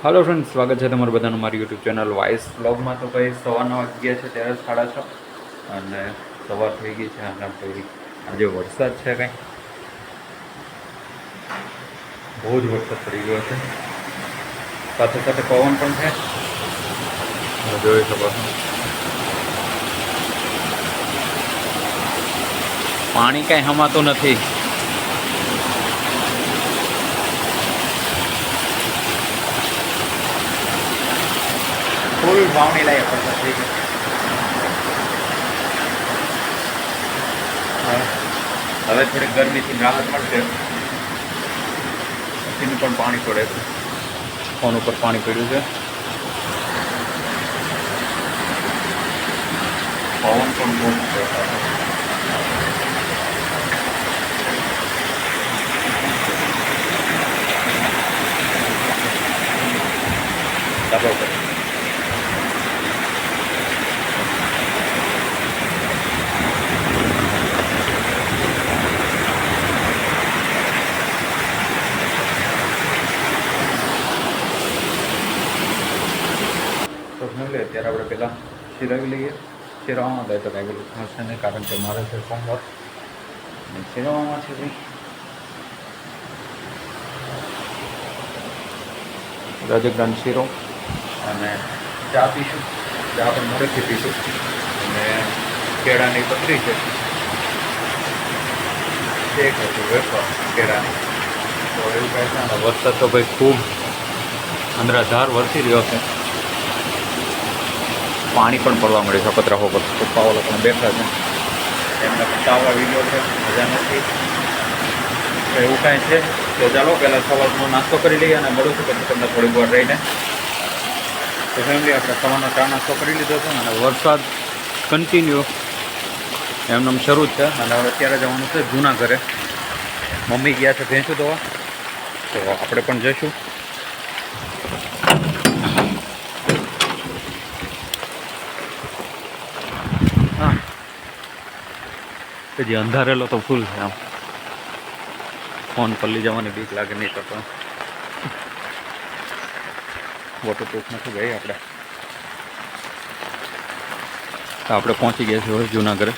Hello friends, स्वागत है તમારું બધાનું મારી યુટ્યુબ ચેનલ વાઇસ બ્લોગમાં। તો ભાઈ સવારના વાગ્યા છે ત્યારે 6:30 અને સવાર થઈ ગઈ છે અને ભાઈ આજે વરસાદ છે, કંઈ બહુ જ વરસાદ પડી ગયો છે, સાથે સાથે પવન પણ છે, જોઈ શકો છો। પાણી કાંઈ હમાતું નથી। ફૂલ વાવણી લાયક વરસાદ થઈ ગયો। હવે થોડીક ગરમીથી રાહત મળશે, પછીનું પણ પાણી પડે છે। ફોન ઉપર પાણી પડ્યું છે, પવન પણ બહુ છે। ધાબા ઉપર તો લે ત્યારે આપણે પહેલાં શિરાવી લઈએ। શિરાવામાં થાય તો કાંઈ બધું થશે નહીં, કારણ કે મારે છે સોમવાર અને શિરાવામાં છે ભાઈ રાજગરાનો શીરો અને ચા પીશું। ચા પણ મોડેથી પીશું અને કેળાની પતરી છે, એક હતું વેફર કેળાની। તો એવું કહે છે ને, વરસાદ તો ભાઈ ખૂબ અંદરાધાર વરસી રહ્યો છે, પાણી પણ પડવા મળે છે પતરાઓ પર। પપ્પાઓ લોકોને બેઠા છે, એમને ચાવવા વિડીયો છે, મજા નથી। તો એવું કાંઈ છે તો ચાલો પહેલાં સવારનો નાસ્તો કરી લઈએ અને મળું છું પછી તમને થોડીક વાર રહીને। તો ફેમિલી, આપણે સવારનો ચા નાસ્તો કરી લીધો છે અને વરસાદ કન્ટિન્યુ એમનેમ શરૂ જ છે। અને હવે અત્યારે જવાનું છે જૂના ઘરે, મમ્મી ગયા છે ભેંસું ધોવા, તો આપણે પણ જઈશું। હા, હજી અંધારેલો તો ફૂલ છે, આમ ફોન પલ્લી જવાની બીક લાગે નહીં તો વોટરપ્રૂફ નથી ભાઈ આપણે। તો આપણે પહોંચી ગયા છીએ હવે જૂના ઘરે।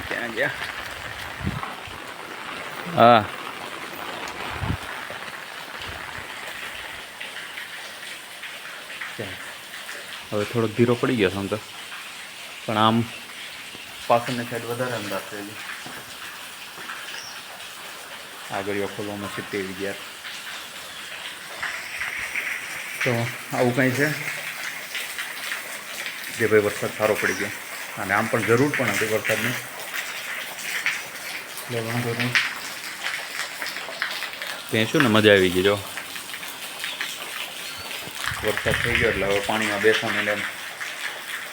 ક્યાં ગયા? હા, હવે થોડોક ધીરો પડી ગયો આમ તો, પણ આમ પાછળની સાઈડ વધારે અંદાજ છે। હજી આગળ ખોલવામાં સિટ્ટી આવી ગયા, તો આવું કંઈ છે જે ભાઈ વરસાદ સારો પડી ગયો અને આમ પણ જરૂર પણ હતી વરસાદની, એટલે વાંધો નહીં। ભેંસું ને મજા આવી ગઈ, જો વરસાદ થઈ ગયો એટલે હવે પાણીમાં બેસવાની લઈને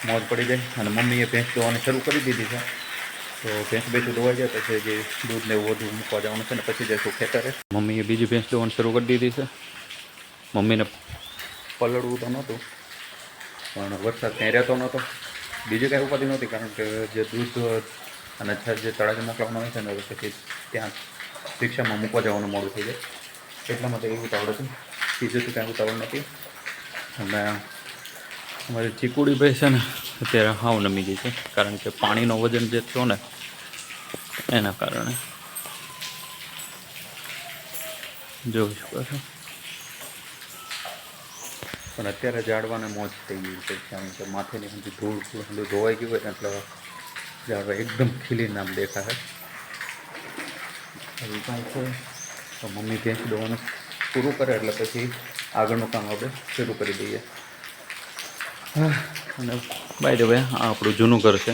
મોજ પડી જાય। અને મમ્મીએ ભેંસ ધોવાની શરૂ કરી દીધી છે, તો ભેંસ બેસું ધોવાઈ જાય પછી જે દૂધ ને એવું બધું મૂકવા જવાનું છે ને પછી જઈશું ખેતરે। મમ્મીએ બીજી ભેંસ ધોવાની શરૂ કરી દીધી છે। મમ્મીને પલળવું તો નહોતું, પણ વરસાદ ક્યાંય રહેતો નહોતો, બીજી કાંઈ ઉપાધિ નહોતી, કારણ કે જે દૂધ અને જે તળાજે મોકલવાનું હોય છે ને પછી ત્યાં રિક્ષામાં મૂકવા જવાનું મોડું થઈ જાય, એટલા માટે એવું ઉતાવળ હતું, બીજું કાંઈ ઉતાવળ નથી। અને અમારી ચીકુડી ભાઈ છે ને અત્યારે હાવ નમી ગઈ છે, કારણ કે પાણીનો વજન જે થયો ને એના કારણે, જોઈ શકો છો। પણ અત્યારે ઝાડવાને મોજ થઈ ગઈ છે, કારણ કે માથેની બધી ધૂળ બધું ધોવાઈ ગયું હોય એટલે ઝાડવા એકદમ ખીલીને આમ દેખાય। એવું કાંઈ છે તો મમ્મી ભેંસ દોવાનું પૂરું કરે એટલે પછી આગળનું કામ આપણે શરૂ કરી દઈએ। અને બાય ધ વે આ આપણું જૂનું ઘર છે।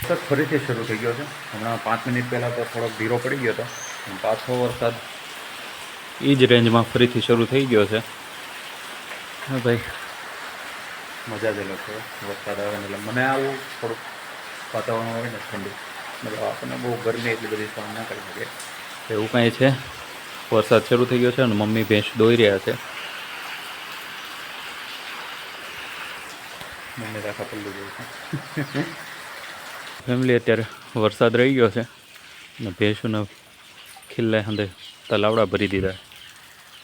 વરસાદ ફરીથી શરૂ થઈ ગયો છે, હમણાં 5 મિનિટ પહેલાં તો થોડોક ધીરો પડી ગયો હતો, પાછો વરસાદ એ જ રેન્જમાં ફરીથી શરૂ થઈ ગયો છે। હા ભાઈ, મજા જ અલગ છે વરસાદ આવે ને, એટલે મને આવું થોડુંક વાતાવરણ હોય ને ઠંડુ, મતલબ આપણને બહુ ગરમી એટલી બધી સહન ના કરી શકે એવું કાંઈ છે। વરસાદ શરૂ થઈ ગયો છે અને મમ્મી ભેંસ દોઈ રહ્યા છે। મમ્મી રાખા પલ્લું જાય છે। ફેમિલી, અત્યારે વરસાદ રહી ગયો છે ને ભેંસોને ખીલ્લે હંદે તલાવડા ભરી દીધા.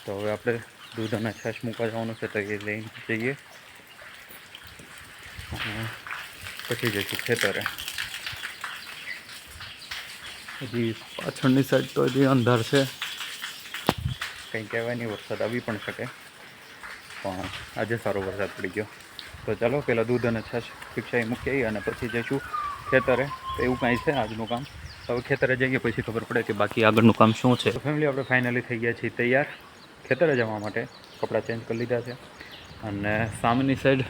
તો હવે આપણે દૂધ અને છાશ મૂકવા જવાનું છે, તો એ લઈને જઈએ અને પછી જઈશું ખેતરે. હજી પાછળની સાઈડ તો હજી અંધાર છે, કંઈ કહેવાય નહીં, વરસાદ આવી પણ શકે, પણ આજે સારો વરસાદ પડી ગયો. તો ચાલો પહેલાં દૂધ અને છાશ રિક્ષાએ મૂકી આવીએ અને પછી જઈશું ખેતરે. તો એવું કાંઈ છે આજનું કામ. હવે ખેતરે જઈએ પછી ખબર પડે કે બાકી આગળનું કામ શું છે. તો ફેમિલી આપણે ફાઇનલી થઈ ગયા છીએ તૈયાર ખેતરે જવા માટે. કપડાં ચેન્જ કરી લીધા છે અને સામેની સાઈડ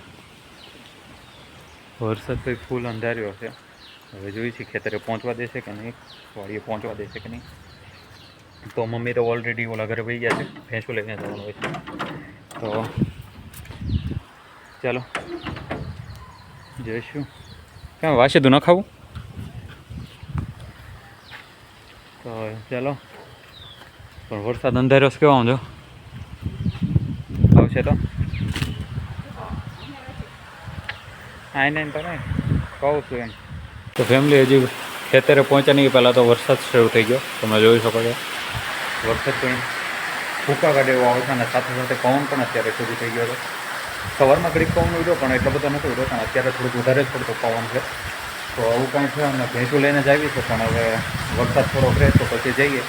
વરસાદ કંઈ ફૂલ અંધાર્યો છે. હવે જોઈએ છીએ ખેતરે પહોંચવા દેશે કે નહીં, વાડીએ પહોંચવા દેશે કે નહીં. તો મમ્મી તો ઓલરેડી ઓલા ઘરે વહી ગયા છે, ભેંસો લઈને જવાનું હોય છે. તો ચાલો જઈશું. ક્યાં વાસીદું ન ખાવું? તો ચાલો. પણ વરસાદ અંધાર્યો છે, કેવો આમ જો આવશે તો આઈને તો નહીં કહું છું એમ. તો ફેમિલી હજી ખેતરે પહોંચ્યા નહીં પહેલાં તો વરસાદ શરૂ થઈ ગયો. તમે જોઈ શકો છો વરસાદ કંઈ ભૂકા કાઢે એવો આવે છે અને સાથે સાથે પવન પણ અત્યારે શરૂ થઈ ગયો છે. સવારમાં ઘડીક પવન ઉડ્યો પણ એટલો બધો નથી ઉડ્યો, પણ અત્યારે થોડુંક વધારે જ પડતો પવન છે. તો આવું કાંઈ છે અને ભેંસું લઈને જ આવી છે, પણ હવે વરસાદ થોડોક રહે તો પછી જઈએ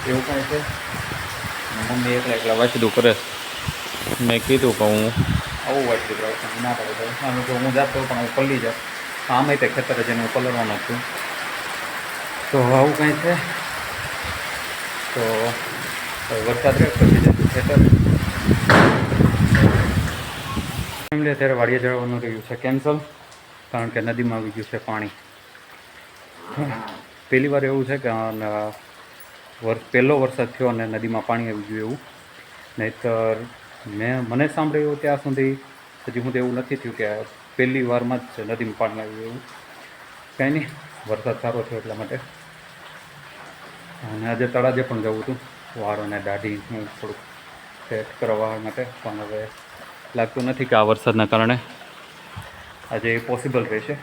એવું કાંઈ છે. અને મમ્મી એકલા વાંચીદું કરે. મેં કીધું કે હું આવું વાંચી દીધું ના પડે તો હું જાતો પણ હું પલ્લી જાઉં. આમે તે ખેતરે જઈને હું પલળવાનો છું. તો આવું કંઈ છે. તો વરસાદ રહે પછી જઈશું ખેતર. ફેમિલી અત્યારે વાડીએ જવાનું રહ્યું છે કેન્સલ, કારણ કે નદીમાં આવી ગયું છે પાણી. પહેલી વાર એવું છે કે પહેલો વરસાદ થયો અને નદીમાં પાણી આવી ગયું એવું. નહીંતર મને સાંભળ્યું ત્યાં સુધી હજી હું તો એવું નથી થયું કે પહેલી વારમાં જ નદીમાં પાણી આવ્યું એવું. કાંઈ નહીં, વરસાદ સારો થયો એટલા માટે. અને આજે તળાજે પણ જવું હતું વાળ અને દાઢી હું થોડુંક સેટ કરવા માટે, પણ હવે લાગતું નથી કે આ વરસાદના કારણે આજે એ પોસિબલ રહેશે.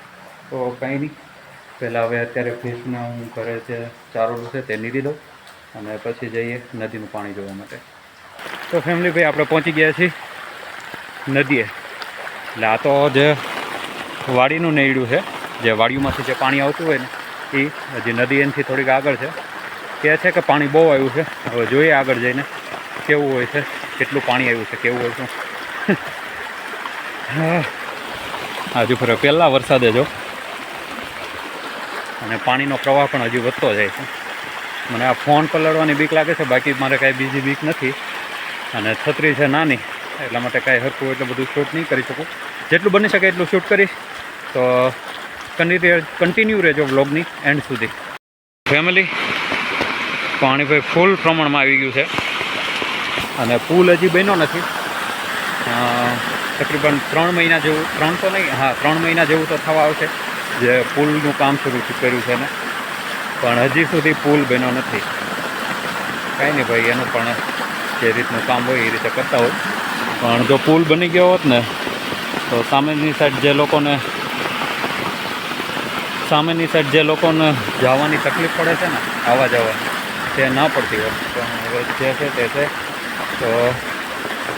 તો કાંઈ નહીં, પહેલાં હવે અત્યારે ભેંસને હું ઘરે જે ચારોડું છે તે નીરી દઉં અને પછી જઈએ નદીનું પાણી જોવા માટે. તો ફેમિલી ભાઈ આપણે પહોંચી ગયા છીએ નદીએ. એટલે આ તો જે વાડીનું નેયડું છે, જે વાડીઓમાંથી જે પાણી આવતું હોય ને એ હજી નદી એનાથી થોડીક આગળ છે. કહે છે કે પાણી બહુ આવ્યું છે. હવે જોઈએ આગળ જઈને કેવું હોય છે, કેટલું પાણી આવ્યું છે, કેવું હોય છે. હજુ ફરે પહેલાં વરસાદે જો અને પાણીનો પ્રવાહ પણ હજી વધતો જાય છે. મને આ ફોન પલળવાની બીક લાગે છે, બાકી મારે કાંઈ બીજી બીક નથી. અને છત્રી છે નાની, એટલા માટે કાંઈ હરખું એટલું બધું શૂટ નહીં કરી શકું. જેટલું બની શકે એટલું શૂટ કરીશ. તો કન્ટિન્યુ રહેજો વ્લોગની એન્ડ સુધી. ફેમિલી પાણી ભાઈ ફૂલ પ્રમાણમાં આવી ગયું છે અને પુલ હજી બન્યો નથી. તકરીબન 3 મહિના જેવું, 3 તો નહીં, હા 3 મહિના જેવું તો થવા આવશે જે પુલનું કામ શરૂ કર્યું છે ને, પણ હજી સુધી પુલ બન્યો નથી. કાંઈ નહીં ભાઈ, એનું પણ જે રીતનું કામ હોય એ રીતે કરતા હોય. પણ જો પુલ બની ગયો હોત ને તો સામેની સાઈડ જે લોકોને જવાની તકલીફ પડે છે ને, આવવા જવાની, તે ના પડતી હોય. પણ હવે જે છે તે છે. તો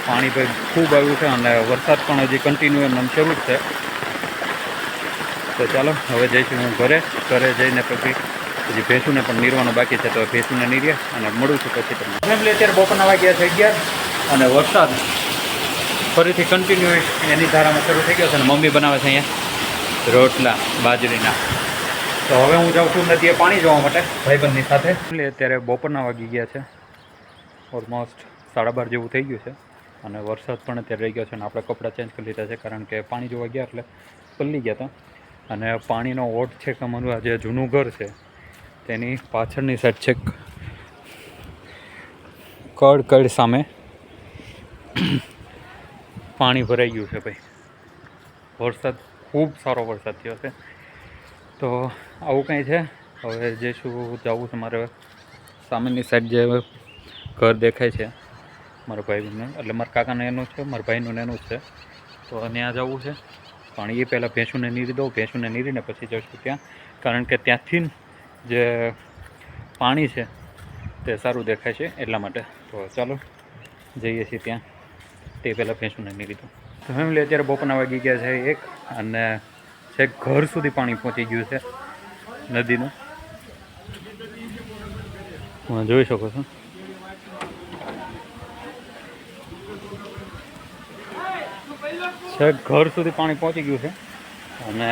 પાણી ભાઈ ખૂબ આવ્યું છે અને વરસાદ પણ હજી કન્ટિન્યુ એમ શરૂ જ છે. તો ચાલો હવે જઈશું હું ઘરે જઈને પછી ભેંસુને પણ નીરવાનું બાકી છે. તો ભેંસુને નીરીએ અને મળું છું પછી તમને. ફેમિલી અત્યારે બપોરના વાગ્યા થઈ ગયા અને વરસાદ ફરીથી કન્ટિન્યુ એની ધારામાં શરૂ થઈ ગયો છે અને મમ્મી બનાવે છે અહીંયા રોટલા બાજરીના. તો હવે હું જાઉં છું નદીએ પાણી જોવા માટે ભાઈબંધની સાથે. અત્યારે બપોરના વાગી ગયા છે, ઓલમોસ્ટ 12:30 જેવું થઈ ગયું છે અને વરસાદ પણ અત્યારે રહી ગયો છે અને આપણે કપડાં ચેન્જ કરી લીધા છે, કારણ કે પાણી જોવા ગયા એટલે પલળી ગયા હતા. અને પાણીનો ઓટ છે કે અમારું આ જે જૂનું ઘર છે તેની પાછળની સાઈડ છે કડ સામે પાણી ભરાઈ ગયું છે ભાઈ. વરસાદ ખૂબ સારો વરસાદ થયો છે. તો આવું કંઈ છે. હવે જઈશું, જવું છે મારે સામેની સાઈડ જે ઘર દેખાય છે મારા ભાઈનું, એટલે મારા કાકાને એનું છે, મારા ભાઈનું એનું જ છે. તો ત્યાં જવું છે. પણ એ પહેલાં ભેંસુને નીરી દઉં, ભેંસુને નીરીને પછી જઈશું ત્યાં, કારણ કે ત્યાંથી જે પાણી છે તે સારું દેખાય છે એટલા માટે. તો ચાલો જઈએ છીએ ત્યાં, તે પહેલાં ભેંસું નહીં કીધું. તો ફેમિલી અત્યારે બપોરના વાગી ગયા છે 1 અને છેક ઘર સુધી પાણી પહોંચી ગયું છે નદીનું. તમે જોઈ શકો છો. છેક ઘર સુધી પાણી પહોંચી ગયું છે અને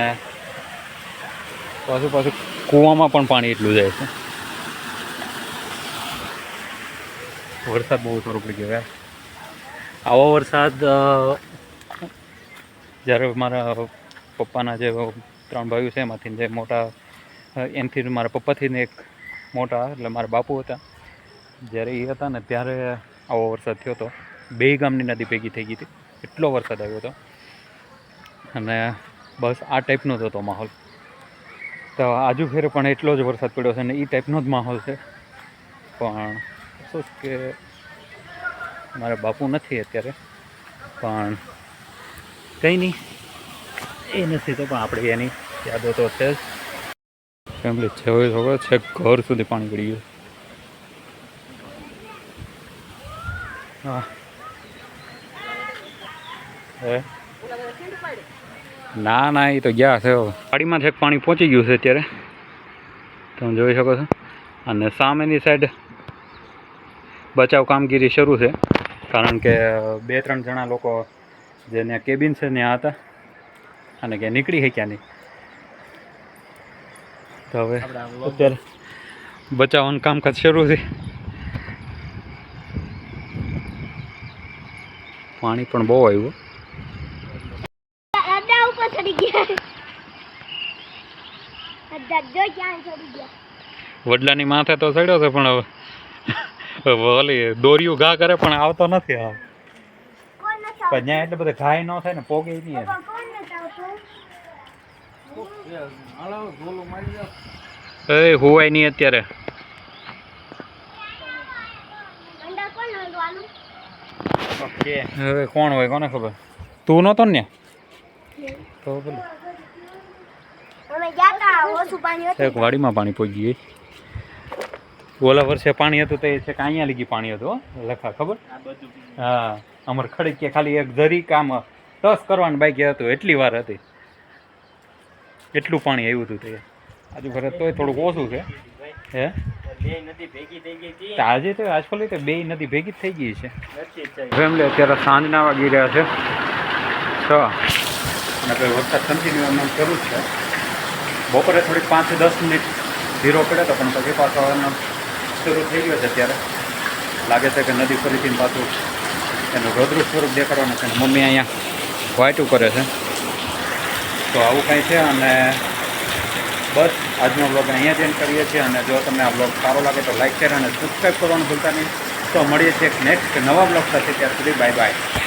પાછું કૂવામાં પણ પાણી એટલું જાય છે. વરસાદ બહુ સારો પડી ગયો યાર. આવો વરસાદ જ્યારે મારા પપ્પાના જે 3 ભાઈઓ છે એમાંથી જે મોટા, એમથી મારા પપ્પાથી ને એક મોટા એટલે મારા બાપુ હતા, જ્યારે એ હતા ને ત્યારે આવો વરસાદ થયો હતો. 2 ગામની નદી ભેગી થઈ ગઈ હતી, એટલો વરસાદ આવ્યો હતો. અને બસ આ ટાઈપનો જ હતો માહોલ. તો આજુ ફેરે પણ એટલો જ વરસાદ પડ્યો છે અને એ ટાઈપનો જ માહોલ છે. પણ અફસોસ કે મારા બાપુ નથી અત્યારે, પણ કંઈ નહીં, એ નથી તો પણ આપણે એની યાદો તો છે જ. ફેમિલી છે ઘર સુધી પાણી પડી ગયું. હા ના એ તો ગયા છે. ગાડીમાં છેક પાણી પહોંચી ગયું છે અત્યારે, તમે જોઈ શકો છો. અને સામેની સાઈડ બચાવ કામગીરી શરૂ છે, કારણ કે 2-3 જણા લોકો જેને કેબિન છે ત્યાં હતા અને કે નીકળી શક્યા નહીં. તો હવે અત્યારે બચાવવાનું કામકાજ શરૂ છે. પાણી પણ બહુ આવ્યું. વડલાની માથે તો ચડ્યો છે પણ હવે ઓલી દોરીયું ઘા કરે પણ આવતો નથી. હા પણ ત્યાં એટલે બધે ઘાય ન થાય ને, પોગે નહીં. હોવાય નહીં અત્યારે. હવે કોણ હોય કોને ખબર. તું નહોતો ને તો બોલો. એક વાડીમાં પાણી પહોંચી ગઈ. ઓલા વર્ષે પાણી હતું તો એ છે કે અહીંયા લીગી પાણી હતું લખા, ખબર? હા, અમારે ખડકી ખાલી એક જરી કામ ટચ કરવાનું બાકી હતું, એટલી વાર હતી. એટલું પાણી આવ્યું હતું તે આજુ ઘરે, તોય થોડુંક ઓછું છે. હે આજે તો આજકાલ તો 2 નદી ભેગી જ થઈ ગઈ છે. ફેમિલી અત્યારે સાંજના વાગી રહ્યા છે 6 અને કોઈ વરસાદ કન્ટિન્યુ એમ શરૂ જ છે. બપોરે થોડીક 5-10 મિનિટ ધીરો પડ્યો હતો પણ પછી પાછો શરૂ થઈ ગયો છે. અત્યારે લાગે છે કે નદી ફરીથી પાછું એનું રૌદ્ર સ્વરૂપ દેખાડવાનું છે. મમ્મી અહીંયા વાયટું કરે છે. તો આવું કંઈ છે. અને બસ આજનો બ્લોગ અહીંયા જ એન્ડ કરીએ છીએ. અને જો તમને આ બ્લોગ સારો લાગે તો લાઈક, શેર અને સબસ્ક્રાઈબ કરવાનું ભૂલતા નહીં. તો મળીએ છીએ નેક્સ્ટ નવા બ્લોગ સાથે. ત્યાં સુધી બાય બાય.